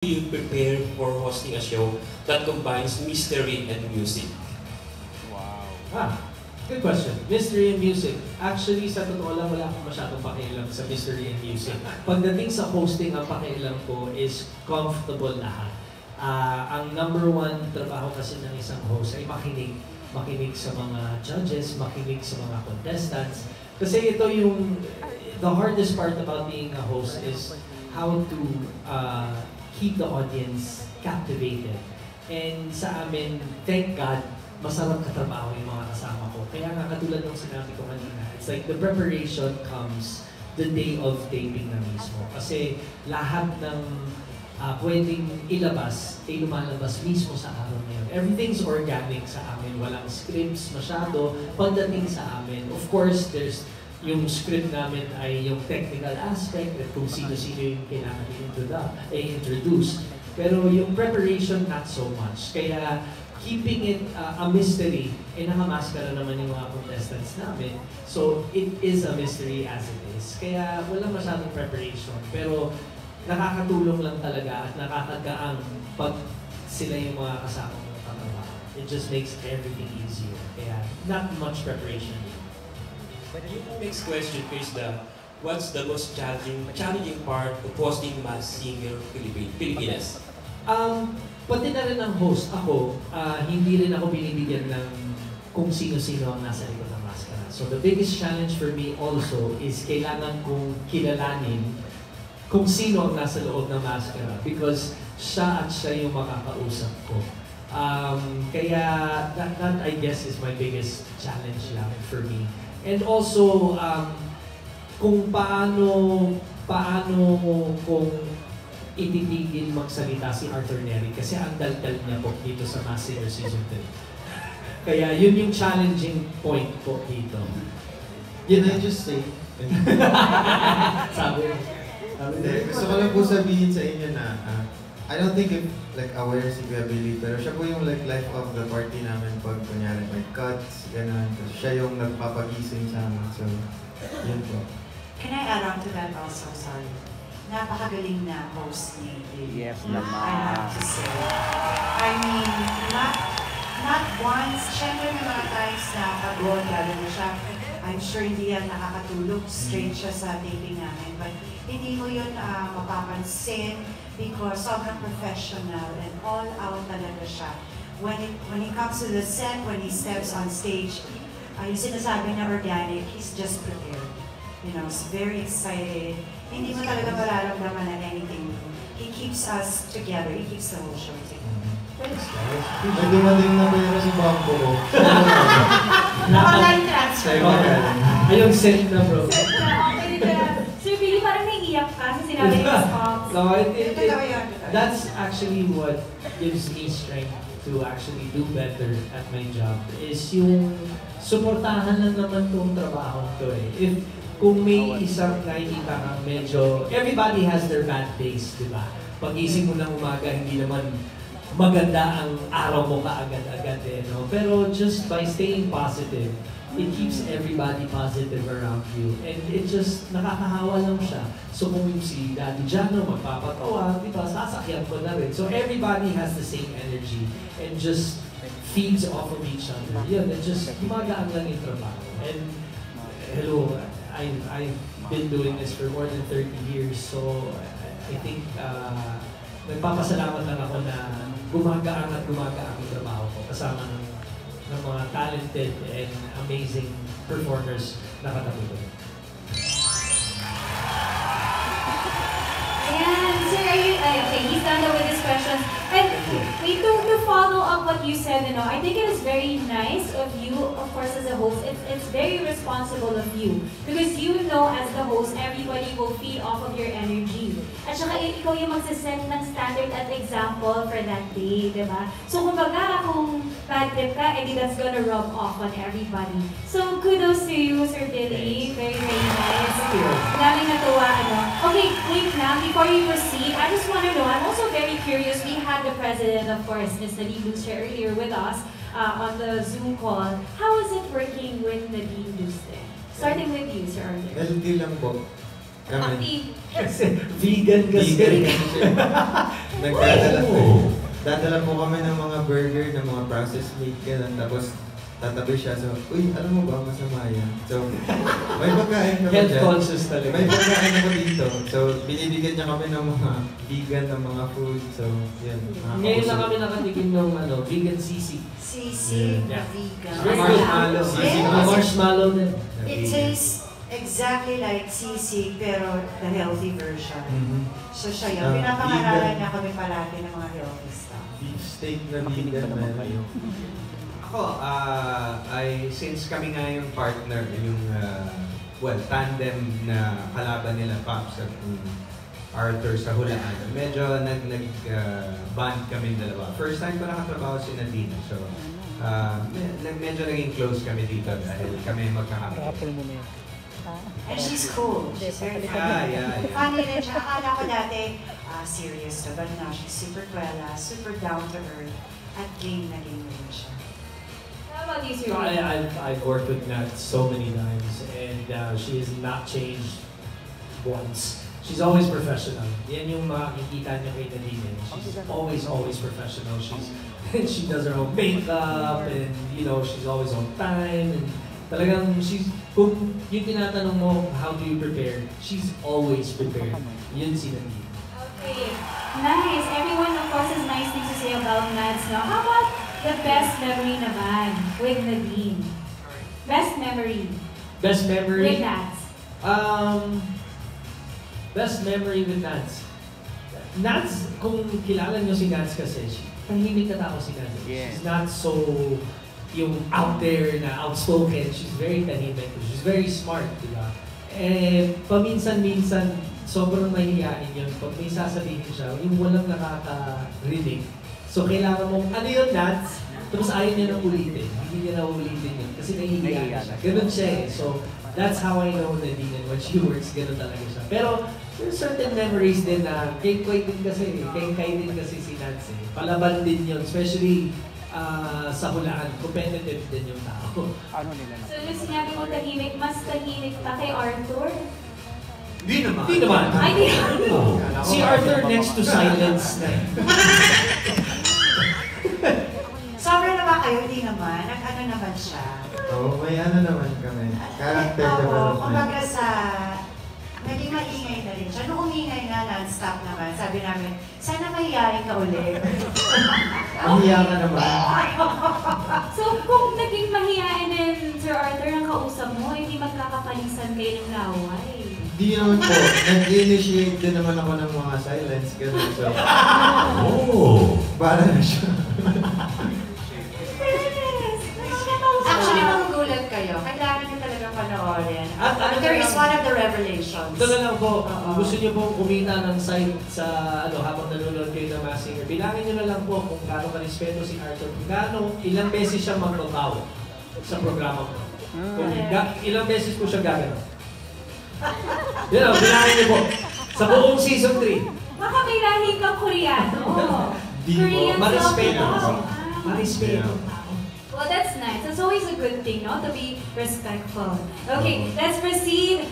You prepare for hosting a show that combines mystery and music? Wow. Good question. Mystery and music. Actually, sa totoo lang, wala akong masyadong pakialam sa mystery and music. Pagdating sa hosting, ang pakialam ko is comfortable lahat. Ang number one trabaho kasi ng isang host ay makinig. Makinig sa mga judges, makinig sa mga contestants. Kasi ito yung, the hardest part about being a host is how to keep the audience captivated. And sa amin, thank God, masarap katrabaho yung mga kasama ko. Kaya nga katulad ng sinabi ko kanina, it's like the preparation comes the day of taping na mismo. Kasi lahat ng pwedeng ilabas ay lumalabas mismo sa araw na yun. Everything's organic sa amin. Walang scripts masyado pagdating sa amin. Of course, there's yung script namin ay yung technical aspect at kung sino-sino yung kailangan i-introduce. Pero yung preparation, not so much. Kaya keeping it a mystery, nakamaskara naman yung mga contestants namin. So it is a mystery as it is. Kaya walang masyadong preparation. Pero nakakatulong lang talaga at nakakagaang pag sila yung mga kasama ng katrabaho. It just makes everything easier. Kaya not much preparation. Yung next question is what's the most challenging part of hosting Masked Singer Pilipinas? Pati na rin ang host ako, hindi rin ako binibigyan ng kung sino-sino ang nasa likod ng maskara. So the biggest challenge for me also is kailangan kong kilalanin kung sino ang nasa loob ng maskara because siya yung makakausap ko. Kaya that I guess is my biggest challenge lang for me. And also, kung paano kung ititigil magsalita si Arthur Neri kasi ang daldal niya po dito sa Masked Singer Season 3. Kaya yun yung challenging point po dito. Can I just say? Sabi. Gusto ko lang po sabihin sa inyo na I don't think if aware si Kuya Billy, pero siya po yung life of the party namin pag kunyari may cuts, gano'n. Siya yung nagpapagising sa amin. So, yun po. Can I add on to that also? Sorry. Napakagaling na host ni Billy. Yes naman. I have to say. I mean, not once. Siyempre may mga times na pagod, lalo na siya. I'm sure hindi yan nakakatulog. Straight siya sa taping namin. But hindi mo yun mapapansin because sobrang professional and all out talaga siya. When he comes to the set, when he steps on stage, yung sinasabi na organic, he's just prepared. You know, he's very excited. Hindi mo talaga mararamdaman na anything. He keeps us together. He keeps the whole show together. Thanks, guys. May dumating na pera sa bangko ko. Online transfer. Ayun, send na bro. Sir Billy, parang naiiyak ka sa sinabi ng Pops. No, that's actually what gives me strength to actually do better at my job is yung suportahan lang naman tong trabaho to eh. If kung may isang nakikita kang medyo, everybody has their bad days, di ba? Pag-ising mo ng umaga, hindi naman maganda ang araw mo kaagad-agad eh, no? Pero just by staying positive, it keeps everybody positive around you. And it just, nakakahawa lang siya. So kung si Daddy Jano magpapatawa, di ba, sasakyan ko na rin. So everybody has the same energy and just feeds off of each other. Yun, it just, gumagaan lang yung trabaho. And hello, I've been doing this for more than 30 years. So I think, nagpapasalamat lang ako na gumagaan at gumagaan yung trabaho ko kasama ng mga talented and amazing performers na katabi ko. Ayan, sir, okay, he's done with his questions. And wait, to follow up what you said, I think it is very nice of you, of course, as a host. It's very responsible of you. Because you know, as the host, everybody will feed off of your energy. At saka ikaw yung magsaset ng standard at example for that day, di ba? So kumbaga, kung bad trip ka, that's gonna rub off on everybody. So kudos to you, Sir Billy. Very, very nice. Daming natuwa, Okay, wait na, before you proceed, I just want to know, I'm also very curious, we had the president, of course, Ms. Nadine Luce earlier with us on the Zoom call. How is it working with Nadine Luce? Starting with you, Sir Arthur. LT lang po. Kami. Active. Kasi vegan kasi. Vegan kasi siya. Dadala po kami ng mga burger, ng mga processed meat, ganun. Tapos, tatabi siya. So, uy, alam mo ba, masama yan. So, may pagkain kami Health dyan. conscious talaga. May pagkain ako dito. So, binibigyan niya kami ng mga vegan, ng mga food. So, yan. Ngayon lang kami nakatikim ng vegan sisig. Sisig na Yeah. vegan. Marshmallow. Sisig Yes. na Marshmallow din. It tastes exactly like sisig pero the healthy version. Mhm. So siya yun. Pinapangaralan vegan. niya kami palagi ng mga healthy stuff. Beef steak na vegan na yun. Ako, since kami nga yung partner, yung, tandem na kalaban nila, Pops at Arthur sa hulaan, medyo nag-bond kami dalawa. First time ko nakatrabaho si Nadine, so medyo naging close kami dito dahil kami magkakapit. And she's cool. She's very funny. Yeah. Funny rin siya. Akala ko dati, serious na. But now, she's super kwela, super down to earth, at game na game rin siya. How about you, Sir? I've worked with Nat so many times, and she has not changed once. She's always professional. Yan yung makikita niyo kay Nadine. She's always professional. She does her own makeup, and she's always on time. And talagang kung yung tinatanong mo, how do you prepare? She's always prepared. Yun si Nadine. Okay, nice. Everyone, of course, has nice things to say about Nats now. How about the best memory naman with Nadine? Best memory Best memory? with Nats. Best memory with Nats. Nats, kung kilala niyo si Nats kasi, tahimik na tao si Nats. She's not so yung out there na outspoken. She's very tahimik. She's very smart, di ba? Paminsan-minsan, sobrang mahihiyain yun. Pag may sasabihin siya, yung walang nakaka-rinig. So, kailangan mong, ano yun, Nats? Tapos ayaw niya nang ulitin. Hindi niya na ulitin yun. Kasi nahihiya siya. Ganun siya eh. So, that's how I know Nadine and when she works, ganun talaga siya. Pero, there's certain memories din na kay din kasi, kay din kasi si Nats eh. Palaban din yun, especially sa hulaan, competitive din yung tao. So, nung sinabi mo tahimik, mas tahimik pa kay Arthur? Hindi naman. Hindi naman. Ay, di. Si Arthur next to silence na eh. Sobra naman kayo, hindi naman. Nag-ano naman siya. Oo, may ano naman kami. Character Oo, development. kumbaga naging maingay na rin siya. Nung umingay na non-stop naman, sabi namin, sana mahihayin ka ulit. Mahiya ka naman. So, kung naging mahihain din Sir Arthur ang kausap mo, hindi magkakapalisan kayo ng laway. Hindi naman po. Nag-initiate din naman ako ng mga silence. Ganun. So, para na siya. Yes! Nakakatawa. Actually, magugulat kayo. Kailangan nyo talaga panoorin. There is one of the revelations. Ito na lang po, kung gusto niyo pong kumita ng site sa habang nanonood kayo ng Masked Singer, bilangin niyo na lang po kung gaano ka-respeto si Arthur, kung ilang beses siya magbabaw sa programa ko. Kung ilang beses po siya gagano. Yan o, bilangin niyo po. Sa buong season 3. Baka may lahi kang Koreano. Di mo. Korean Marespeto. soft. Marespeto. Well, that's nice. It's always a good thing, no? To be respectful. Okay, let's proceed.